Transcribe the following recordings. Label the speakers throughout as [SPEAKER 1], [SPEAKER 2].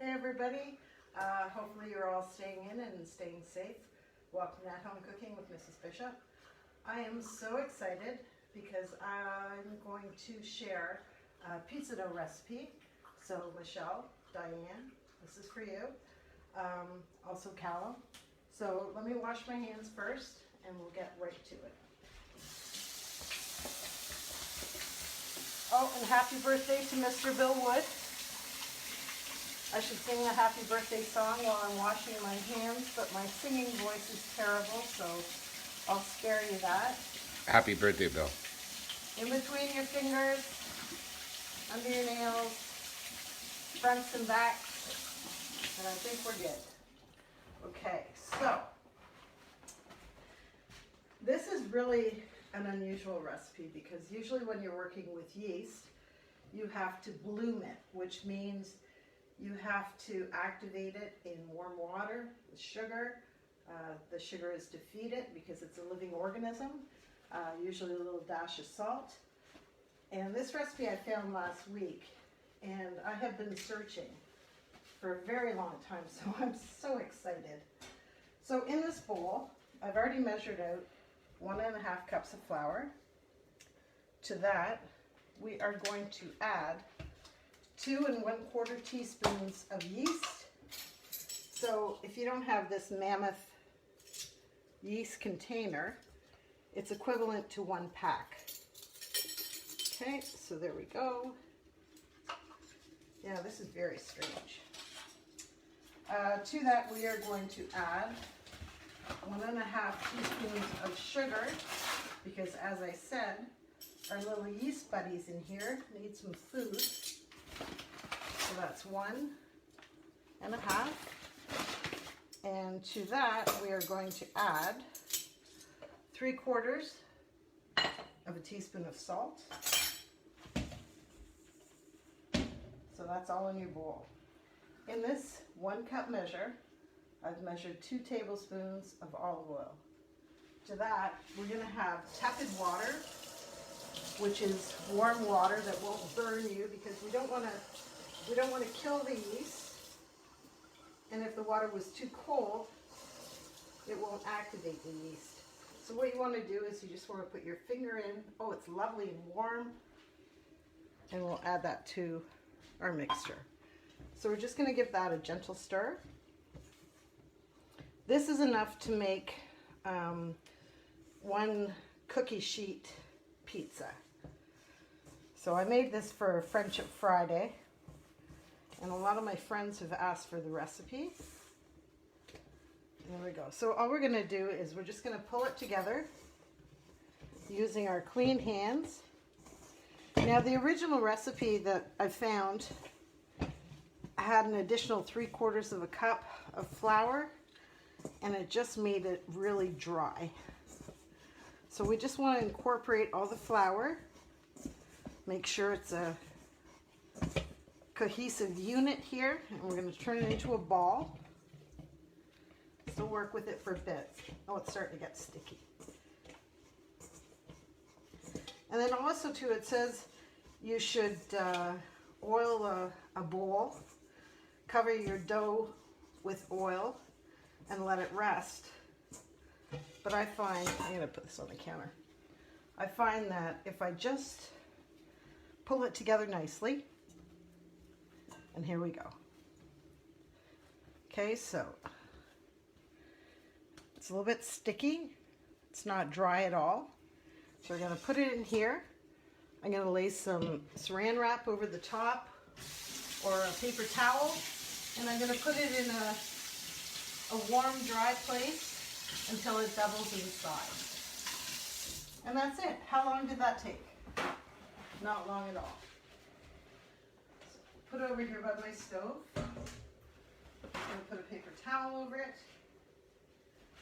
[SPEAKER 1] Hey everybody, hopefully you're all staying in and staying safe. Welcome to At Home Cooking with Mrs. Bishop. I am so excited because I'm going to share a pizza dough recipe. So Michelle, Diane, this is for you. Also Callum. So let me wash my hands first and we'll get right to it. Oh, and happy birthday to Mr. Bill Wood. I should sing a happy birthday song while I'm washing my hands, but my singing voice is terrible, so I'll spare you that.
[SPEAKER 2] Happy birthday, Bill.
[SPEAKER 1] In between your fingers, under your nails, fronts and backs, and I think we're good. Okay, so this is really an unusual recipe because usually when you're working with yeast, you have to bloom it, which means you have to activate it in warm water with sugar. The sugar is to feed it because it's a living organism, usually a little dash of salt. And this recipe I found last week, and I have been searching for a very long time, so I'm so excited. So in this bowl, I've already measured out 1.5 cups of flour. To that, we are going to add 2 1/4 teaspoons of yeast. So if you don't have this mammoth yeast container, it's equivalent to 1 pack. Okay, so there we go. Yeah, this is very strange. To that we are going to add 1.5 teaspoons of sugar because, as I said, our little yeast buddies in here need some food. So that's 1.5. And to that we are going to add 3/4 of a teaspoon of salt. So that's all in your bowl. In this 1 cup measure, I've measured 2 tablespoons of olive oil. To that, we're going to have tepid water, which is warm water that won't burn you because we don't want to kill the yeast. And if the water was too cold, it won't activate the yeast. So what you want to do is you just want to put your finger in. Oh, it's lovely and warm. And we'll add that to our mixture. So we're just going to give that a gentle stir. This is enough to make 1 cookie sheet pizza. So I made this for Friendship Friday, and a lot of my friends have asked for the recipe. There we go. So all we're going to do is we're just going to pull it together using our clean hands. Now the original recipe that I found had an additional 3/4 cup of flour, and it just made it really dry. So we just want to incorporate all the flour, make sure it's a cohesive unit here, and we're going to turn it into a ball. Still work with it for a bit. Oh, it's starting to get sticky. And then also too, it says you should oil a bowl, cover your dough with oil, and let it rest. But I find, I'm going to put this on the counter, I find that if I just pull it together nicely, and here we go. Okay, so it's a little bit sticky. It's not dry at all. So we're going to put it in here. I'm going to lay some saran wrap over the top or a paper towel, and I'm going to put it in a warm, dry place until it doubles in size. And that's it. How long did that take? Not long at all. So put it over here by my stove. I'm going to put a paper towel over it.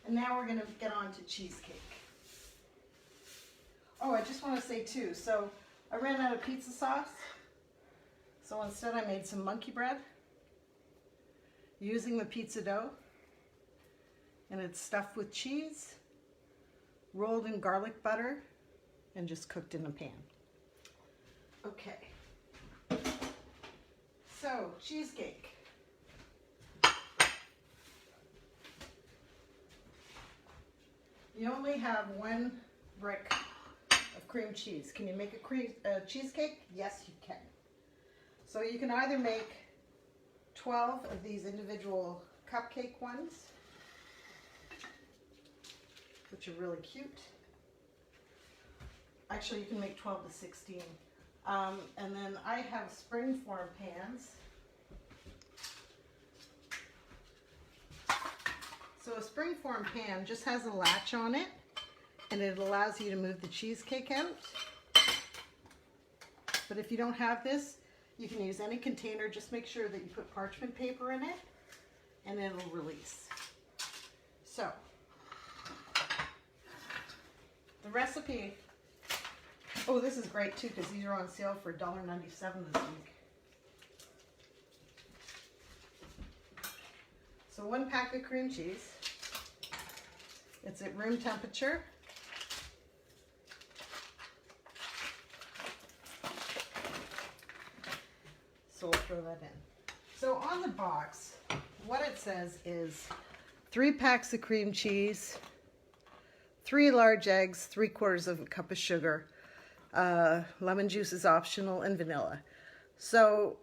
[SPEAKER 1] And now we're going to get on to cheesecake. Oh, I just want to say too, so I ran out of pizza sauce. So instead I made some monkey bread using the pizza dough. And it's stuffed with cheese, rolled in garlic butter, and just cooked in a pan. Okay. So, cheesecake. You only have 1 brick of cream cheese. Can you make a cheesecake? Yes, you can. So you can either make 12 of these individual cupcake ones, which are really cute. Actually, you can make 12 to 16. And then I have springform pans. So a springform pan just has a latch on it, and it allows you to move the cheesecake out. But if you don't have this, you can use any container. Just make sure that you put parchment paper in it, and it'll release. So, the recipe, oh, this is great too, because these are on sale for $1.97 this week. So 1 pack of cream cheese. It's at room temperature. So we'll throw that in. So on the box, what it says is 3 packs of cream cheese, 3 large eggs, 3/4 of a cup of sugar, lemon juice is optional, and vanilla. So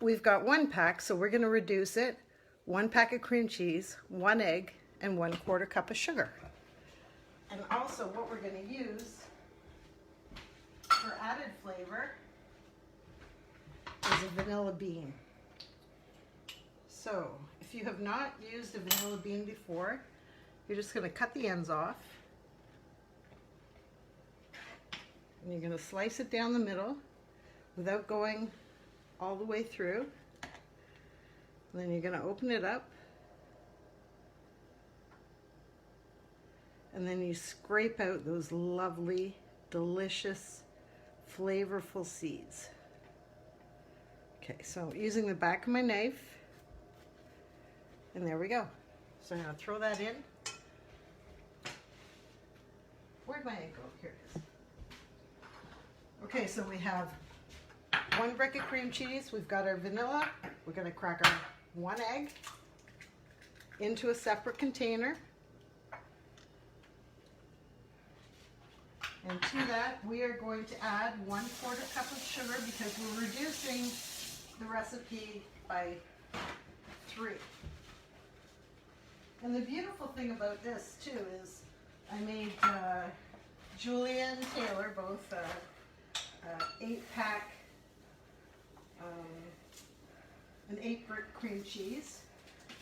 [SPEAKER 1] we've got 1 pack, so we're going to reduce it. 1 pack of cream cheese, 1 egg, and 1/4 cup of sugar. And also what we're going to use for added flavor is a vanilla bean. So if you have not used a vanilla bean before, you're just going to cut the ends off. And you're going to slice it down the middle without going all the way through. And then you're going to open it up. And then you scrape out those lovely, delicious, flavorful seeds. Okay, so using the back of my knife, and there we go. So I'm going to throw that in. Where'd my egg go? Here it is. Okay, so we have 1 brick of cream cheese. We've got our vanilla. We're going to crack our 1 egg into a separate container. And to that, we are going to add 1/4 cup of sugar because we're reducing the recipe by 3. And the beautiful thing about this too is I made Julia and Taylor both 8-pack, an 8-brick cream cheese,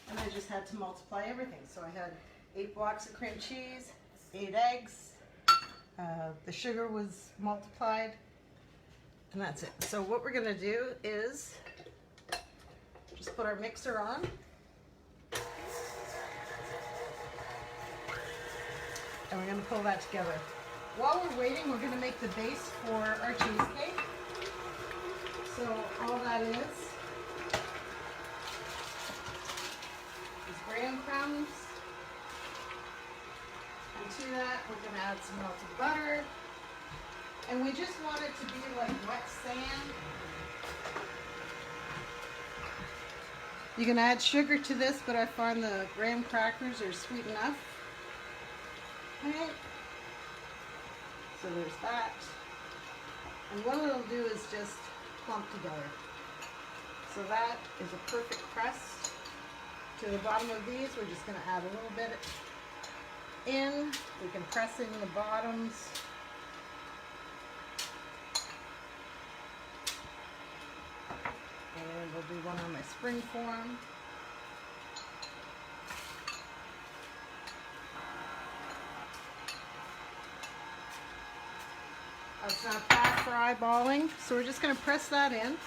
[SPEAKER 1] and I just had to multiply everything. So I had 8 blocks of cream cheese, 8 eggs, the sugar was multiplied, and that's it. So what we're going to do is just put our mixer on. And we're going to pull that together. While we're waiting, we're going to make the base for our cheesecake. So all that is graham crumbs. And to that, we're going to add some melted butter. And we just want it to be like wet sand. You can add sugar to this, but I find the graham crackers are sweet enough. Okay. So there's that. And what it'll do is just clump together. So that is a perfect crust. To the bottom of these, we're just going to add a little bit in. We can press in the bottoms. And we'll do one on my spring form. It's not bad for eyeballing, so we're just going to press that in.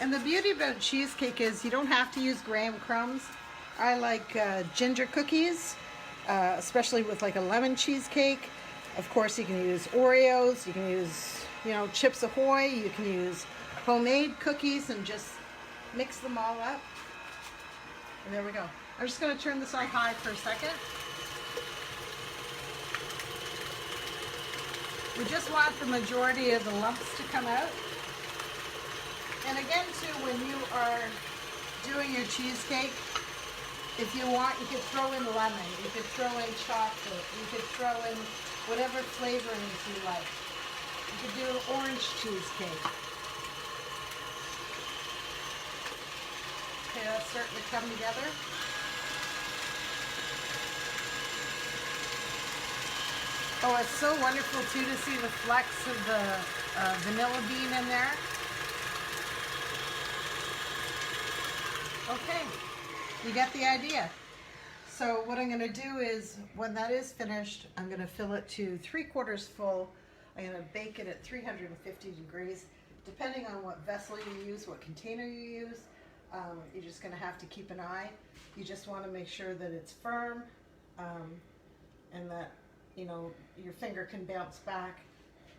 [SPEAKER 1] And the beauty about cheesecake is you don't have to use graham crumbs. I like ginger cookies, especially with like a lemon cheesecake. Of course, you can use Oreos, you can use, Chips Ahoy, you can use homemade cookies and just mix them all up. And there we go. I'm just going to turn this on high for a second. We just want the majority of the lumps to come out. And again, too, when you are doing your cheesecake, if you want, you could throw in lemon, you could throw in chocolate, you could throw in whatever flavorings you like. You could do orange cheesecake. Okay, that's starting to come together. Oh, it's so wonderful too to see the flecks of the vanilla bean in there. Okay, you get the idea. So what I'm going to do is, when that is finished, I'm going to fill it to 3/4 full. I'm going to bake it at 350 degrees. Depending on what vessel you use, what container you use, you're just going to have to keep an eye. You just want to make sure that it's firm and that, you know, your finger can bounce back.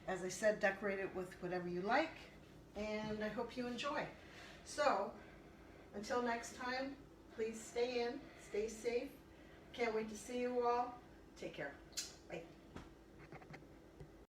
[SPEAKER 1] As I said, decorate it with whatever you like, and I hope you enjoy. So, until next time, please stay in, stay safe. Can't wait to see you all. Take care.